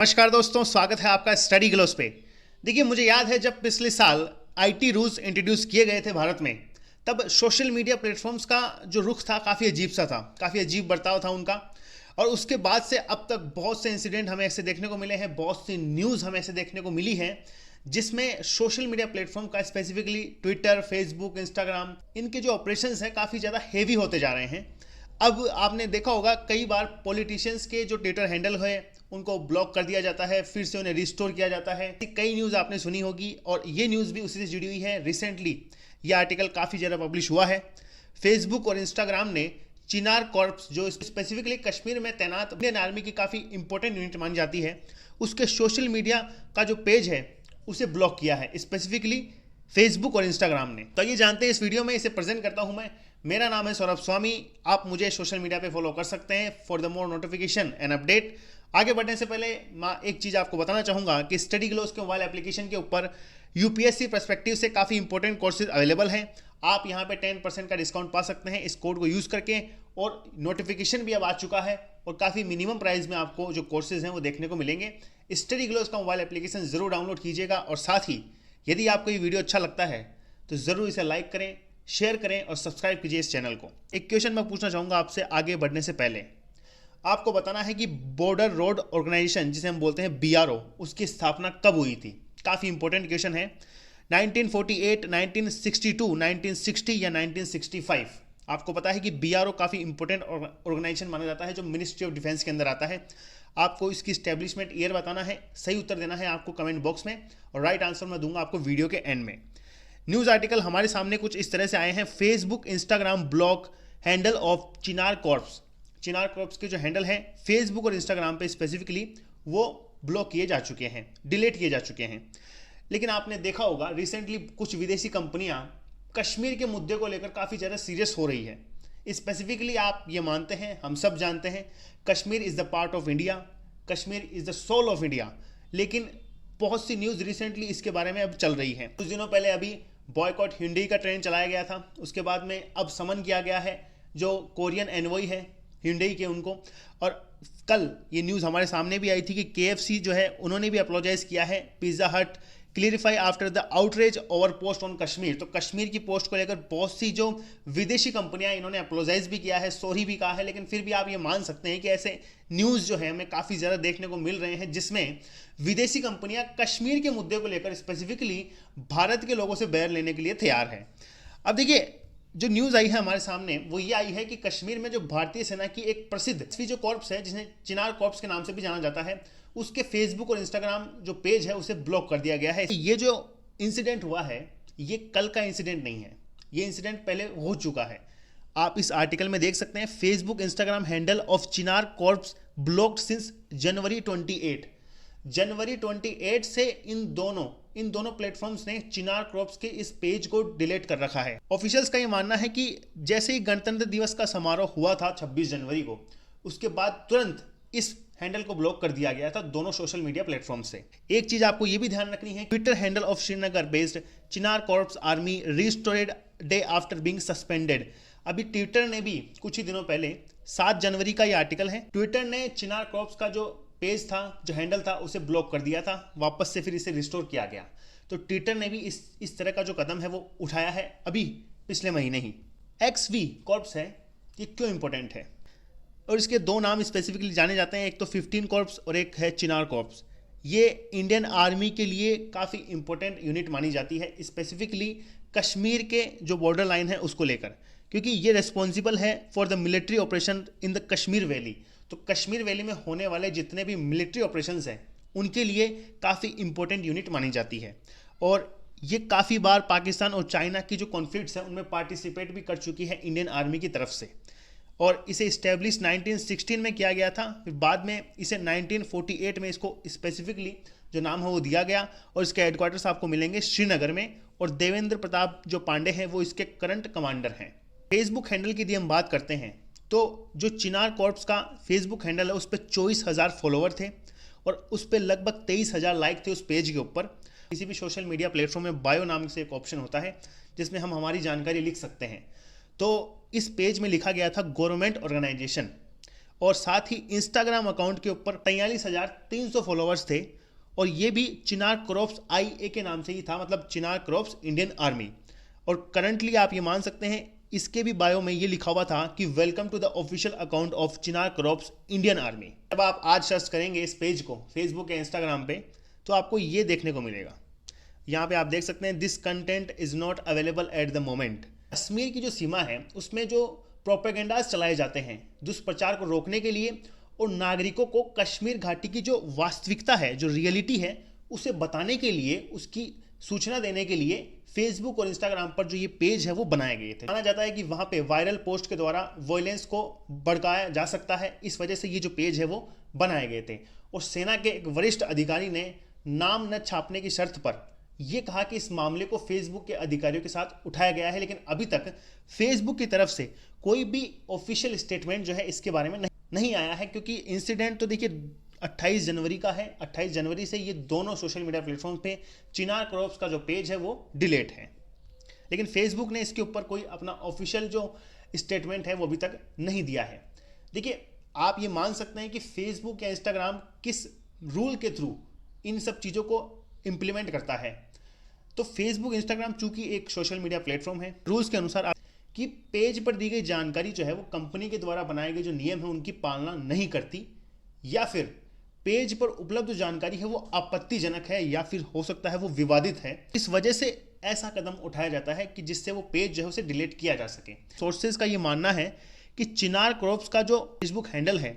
नमस्कार दोस्तों, स्वागत है आपका स्टडी ग्लोस पे। देखिए, मुझे याद है जब पिछले साल आईटी रूल्स इंट्रोड्यूस किए गए थे भारत में, तब सोशल मीडिया प्लेटफॉर्म्स का जो रुख था काफ़ी अजीब सा था, काफ़ी अजीब बर्ताव था उनका। और उसके बाद से अब तक बहुत से इंसिडेंट हमें ऐसे देखने को मिले हैं, बहुत सी न्यूज़ हमें ऐसे देखने को मिली है जिसमें सोशल मीडिया प्लेटफॉर्म का स्पेसिफिकली ट्विटर, फेसबुक, इंस्टाग्राम, इनके जो ऑपरेशंस हैं काफ़ी ज़्यादा हेवी होते जा रहे हैं। अब आपने देखा होगा कई बार पॉलिटिशियंस के जो ट्विटर हैंडल है उनको ब्लॉक कर दिया जाता है, फिर से उन्हें रिस्टोर किया जाता है। कई न्यूज़ आपने सुनी होगी और ये न्यूज़ भी उसी से जुड़ी हुई है। रिसेंटली ये आर्टिकल काफ़ी ज़्यादा पब्लिश हुआ है। फेसबुक और इंस्टाग्राम ने चिनार कॉर्प्स, जो स्पेसिफिकली कश्मीर में तैनात इंडियन आर्मी की काफ़ी इंपॉर्टेंट यूनिट मानी जाती है, उसके सोशल मीडिया का जो पेज है उसे ब्लॉक किया है, स्पेसिफिकली फेसबुक और इंस्टाग्राम ने। तो ये जानते हैं इस वीडियो में, इसे प्रेजेंट करता हूं मैं। मेरा नाम है सौरभ स्वामी। आप मुझे सोशल मीडिया पे फॉलो कर सकते हैं for the more notification and update. आगे बढ़ने से पहले मैं एक चीज़ आपको बताना चाहूँगा कि स्टडी ग्लोस के मोबाइल एप्लीकेशन के ऊपर यूपीएससी पर्सपेक्टिव से काफ़ी इंपॉर्टेंट कोर्सेज अवेलेबल हैं। आप यहाँ पे 10% का डिस्काउंट पा सकते हैं इस कोड को यूज़ करके, और नोटिफिकेशन भी अब आ चुका है और काफ़ी मिनिमम प्राइस में आपको जो कोर्सेज हैं वो देखने को मिलेंगे। स्टडी ग्लोस का मोबाइल एप्लीकेशन ज़रूर डाउनलोड कीजिएगा, और साथ ही यदि आपको ये वीडियो अच्छा लगता है तो ज़रूर इसे लाइक करें, शेयर करें और सब्सक्राइब कीजिए इस चैनल को। एक क्वेश्चन मैं पूछना चाहूँगा आपसे आगे बढ़ने से पहले। आपको बताना है कि बॉर्डर रोड ऑर्गेनाइजेशन, जिसे हम बोलते हैं बीआरओ, उसकी स्थापना कब हुई थी। काफ़ी इंपॉर्टेंट क्वेश्चन है। 1948, 1962, 1960 या 1965। आपको पता है कि बीआरओ काफ़ी इंपॉर्टेंट ऑर्गेनाइजेशन माना जाता है जो मिनिस्ट्री ऑफ डिफेंस के अंदर आता है। आपको इसकी स्टैब्लिशमेंट ईयर बताना है, सही उत्तर देना है आपको कमेंट बॉक्स में, और राइट आंसर मैं दूंगा आपको वीडियो के एंड में। न्यूज़ आर्टिकल हमारे सामने कुछ इस तरह से आए हैं। Facebook Instagram block handle of Chinar corps. Chinar corps के जो हैंडल हैं फेसबुक और इंस्टाग्राम पे स्पेसिफिकली, वो ब्लॉक किए जा चुके हैं, डिलीट किए जा चुके हैं। लेकिन आपने देखा होगा रिसेंटली कुछ विदेशी कंपनियां कश्मीर के मुद्दे को लेकर काफ़ी ज़्यादा सीरियस हो रही है। स्पेसिफिकली आप ये मानते हैं, हम सब जानते हैं, Kashmir is the part of India, Kashmir is the soul of India. लेकिन बहुत सी न्यूज़ रिसेंटली इसके बारे में अब चल रही है। कुछ दिनों पहले अभी बॉयकॉट हिंडई का ट्रेंड चलाया गया था, उसके बाद में अब समन किया गया है जो कोरियन एनवॉय है हिंडई के, उनको। और कल ये न्यूज़ हमारे सामने भी आई थी कि केएफसी जो है उन्होंने भी अपोलोजाइज किया है। पिज़्ज़ा हट clarify after the outrage over post on Kashmir. तो कश्मीर की पोस्ट को लेकर बहुत सी जो विदेशी कंपनियां, इन्होंने अपोलोजाइज भी किया है, सॉरी भी कहा है। लेकिन फिर भी आप ये मान सकते हैं कि ऐसे न्यूज़ जो है हमें काफ़ी ज़्यादा देखने को मिल रहे हैं जिसमें विदेशी कंपनियां कश्मीर के मुद्दे को लेकर स्पेसिफिकली भारत के लोगों से बैर लेने के लिए तैयार है। अब देखिए, जो न्यूज़ आई है हमारे सामने वो ये आई है कि कश्मीर में जो भारतीय सेना की एक प्रसिद्ध जो कॉर्प्स है, जिन्हें चिनार कॉर्प्स के नाम से भी जाना जाता है, उसके फेसबुक और इंस्टाग्राम जो पेज है उसे ब्लॉक कर दिया गया है। ये जो इंसिडेंट हुआ है ये कल का इंसिडेंट नहीं है, ये इंसिडेंट पहले हो चुका है। आप इस आर्टिकल में देख सकते हैं, Facebook Instagram handle of Chinar corps blocked since January 28। जनवरी 28 से इन दोनों प्लेटफॉर्म्स ने चिनार कॉर्प्स के इस पेज को डिलीट कर रखा है। ऑफिशियल्स का ये मानना है कि जैसे ही गणतंत्र दिवस का समारोह हुआ था 26 जनवरी को, उसके बाद तुरंत इस हैंडल को ब्लॉक कर दिया गया था दोनों सोशल मीडिया प्लेटफॉर्म से। एक चीज आपको यह भी ध्यान रखनी है, Twitter handle of Srinagar based Chinar corps army restored day after being suspended. अभी ट्विटर ने भी कुछ ही दिनों पहले 7 जनवरी का यह आर्टिकल है, ट्विटर ने चिनार कॉर्प्स का जो पेज था, जो हैंडल था, उसे ब्लॉक कर दिया था, वापस से फिर इसे रिस्टोर किया गया। तो ट्विटर ने भी इस तरह का जो कदम है वो उठाया है अभी पिछले महीने ही। एक्सवी कॉर्प्स है, ये क्यों इंपॉर्टेंट है, और इसके दो नाम स्पेसिफिकली जाने जाते हैं, एक तो 15 कॉर्प्स और एक है चिनार कॉर्प्स। ये इंडियन आर्मी के लिए काफ़ी इंपॉर्टेंट यूनिट मानी जाती है, स्पेसिफिकली कश्मीर के जो बॉर्डर लाइन है उसको लेकर, क्योंकि ये रिस्पॉन्सिबल है for the military operation in the Kashmir valley. तो कश्मीर वैली में होने वाले जितने भी मिलिट्री ऑपरेशंस हैं उनके लिए काफ़ी इंपॉर्टेंट यूनिट मानी जाती है। और ये काफ़ी बार पाकिस्तान और चाइना की जो कॉन्फ्लिक्ट्स हैं उनमें पार्टिसिपेट भी कर चुकी है इंडियन आर्मी की तरफ से। और इसे इस्टेब्लिश 1916 में किया गया था, फिर बाद में इसे 1948 में इसको स्पेसिफिकली जो नाम है वो दिया गया, और इसके हेडक्वार्टर्स आपको मिलेंगे श्रीनगर में, और देवेंद्र प्रताप जो पांडे हैं वो इसके करंट कमांडर हैं। फेसबुक हैंडल की यदि हम बात करते हैं तो जो चिनार कॉर्प्स का फेसबुक हैंडल है उस पर 24,000 फॉलोवर थे, और उस पर लगभग 23,000 लाइक थे उस पेज के ऊपर। किसी भी सोशल मीडिया प्लेटफॉर्म में बायो नाम से एक ऑप्शन होता है जिसमें हम हमारी जानकारी लिख सकते हैं। तो इस पेज में लिखा गया था गवर्नमेंट ऑर्गेनाइजेशन, और साथ ही इंस्टाग्राम अकाउंट के ऊपर 43,300 फॉलोअर्स थे, और ये भी चिनार क्रॉप्स IA के नाम से ही था, मतलब चिनार क्रॉप्स इंडियन आर्मी। और करंटली आप ये मान सकते हैं इसके भी बायो में ये लिखा हुआ था कि welcome to the official account of Chinar crops Indian army. जब आप आज सर्च करेंगे इस पेज को फेसबुक या इंस्टाग्राम पे, तो आपको ये देखने को मिलेगा। यहाँ पे आप देख सकते हैं this content is not available at the moment. Kashmir की जो सीमा है उसमें जो प्रोपेगेंडाज चलाए जाते हैं दुष्प्रचार को रोकने के लिए, और नागरिकों को कश्मीर घाटी की जो वास्तविकता है, जो रियलिटी है, उसे बताने के लिए, उसकी सूचना देने के लिए फेसबुक और इंस्टाग्राम पर जो ये पेज है वो बनाए गए थे। माना जाता है कि वहाँ पे वायरल पोस्ट के द्वारा वायलेंस को भड़काया जा सकता है, इस वजह से ये जो पेज है वो बनाए गए थे। और सेना के एक वरिष्ठ अधिकारी ने नाम न छापने की शर्त पर यह कहा कि इस मामले को फेसबुक के अधिकारियों के साथ उठाया गया है, लेकिन अभी तक फेसबुक की तरफ से कोई भी ऑफिशियल स्टेटमेंट जो है इसके बारे में नहीं आया है, क्योंकि इंसिडेंट तो देखिए 28 जनवरी का है। 28 जनवरी से ये दोनों सोशल मीडिया प्लेटफॉर्म पे चिनार क्रॉप्स का जो पेज है वो डिलीट है, लेकिन फेसबुक ने इसके ऊपर कोई अपना ऑफिशियल जो स्टेटमेंट है वो अभी तक नहीं दिया है। देखिए, आप ये मान सकते हैं कि फेसबुक या इंस्टाग्राम किस रूल के थ्रू इन सब चीज़ों को इम्प्लीमेंट करता है। तो फेसबुक इंस्टाग्राम चूंकि एक सोशल मीडिया प्लेटफॉर्म है, रूल्स के अनुसार कि पेज पर दी गई जानकारी जो है वो कंपनी के द्वारा बनाए गए जो नियम है उनकी पालना नहीं करती, या फिर पेज पर उपलब्ध जो जानकारी है वो आपत्तिजनक है, या फिर हो सकता है वो विवादित है। इस वजह से ऐसा कदम उठाया जाता है कि जिससे वो पेज जो है उसे डिलीट किया जा सके। सोर्सेज का ये मानना है कि चिनार क्रॉप्स का जो फेसबुक हैंडल है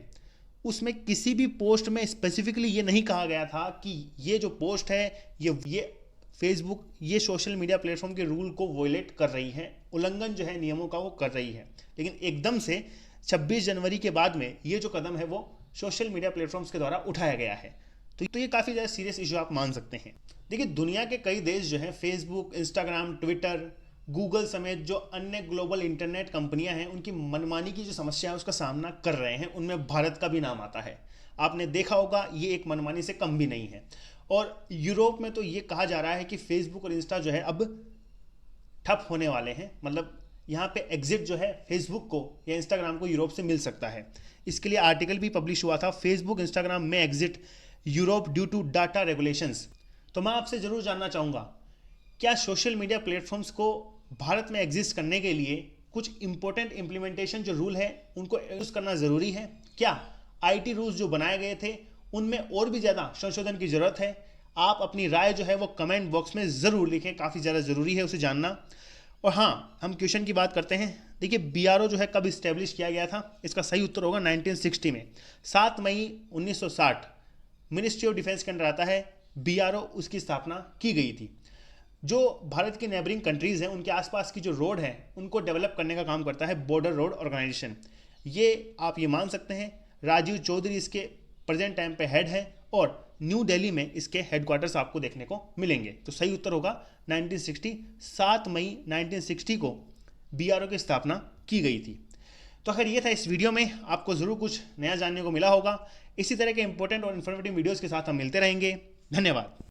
उसमें किसी भी पोस्ट में स्पेसिफिकली ये नहीं कहा गया था कि ये जो पोस्ट है ये फेसबुक ये सोशल मीडिया प्लेटफॉर्म के रूल को वॉयलेट कर रही है, उल्लंघन जो है नियमों का वो कर रही है। लेकिन एकदम से 26 जनवरी के बाद में ये जो कदम है वो सोशल मीडिया प्लेटफॉर्म्स के द्वारा उठाया गया है। तो ये काफ़ी ज़्यादा सीरियस इशू आप मान सकते हैं। देखिए, दुनिया के कई देश जो हैं फेसबुक, इंस्टाग्राम, ट्विटर, गूगल समेत जो अन्य ग्लोबल इंटरनेट कंपनियां हैं उनकी मनमानी की जो समस्या है उसका सामना कर रहे हैं। उनमें भारत का भी नाम आता है। आपने देखा होगा ये एक मनमानी से कम भी नहीं है। और यूरोप में तो ये कहा जा रहा है कि फेसबुक और इंस्टा जो है अब ठप होने वाले हैं, मतलब यहाँ पे एग्जिट जो है फेसबुक को या इंस्टाग्राम को यूरोप से मिल सकता है। इसके लिए आर्टिकल भी पब्लिश हुआ था, फेसबुक इंस्टाग्राम में exit Europe due to data regulations. तो मैं आपसे ज़रूर जानना चाहूँगा, क्या सोशल मीडिया प्लेटफॉर्म्स को भारत में एग्जिस्ट करने के लिए कुछ इंपॉर्टेंट इम्प्लीमेंटेशन जो रूल है उनको यूज़ करना ज़रूरी है? क्या IT रूल्स जो बनाए गए थे उनमें और भी ज़्यादा संशोधन की ज़रूरत है? आप अपनी राय जो है वो कमेंट बॉक्स में ज़रूर लिखें, काफ़ी ज़्यादा ज़रूरी है उसे जानना। और हाँ, हम क्वेश्चन की बात करते हैं। देखिए, BRO जो है कब इस्टेब्लिश किया गया था? इसका सही उत्तर होगा 1960 में। 7 मई 1960 मिनिस्ट्री ऑफ डिफेंस के अंडर आता है BRO, उसकी स्थापना की गई थी। जो भारत की नेबरिंग कंट्रीज़ हैं उनके आसपास की जो रोड है उनको डेवलप करने का काम करता है बॉर्डर रोड ऑर्गेनाइजेशन। ये आप ये मान सकते हैं राजीव चौधरी इसके प्रेजेंट टाइम पे हेड है, और न्यू दिल्ली में इसके हेडक्वार्टर्स आपको देखने को मिलेंगे। तो सही उत्तर होगा 1960। 7 मई 1960 को BRO की स्थापना की गई थी। तो अगर ये था इस वीडियो में, आपको ज़रूर कुछ नया जानने को मिला होगा। इसी तरह के इंपॉर्टेंट और इन्फॉर्मेटिव वीडियोज़ के साथ हम मिलते रहेंगे। धन्यवाद।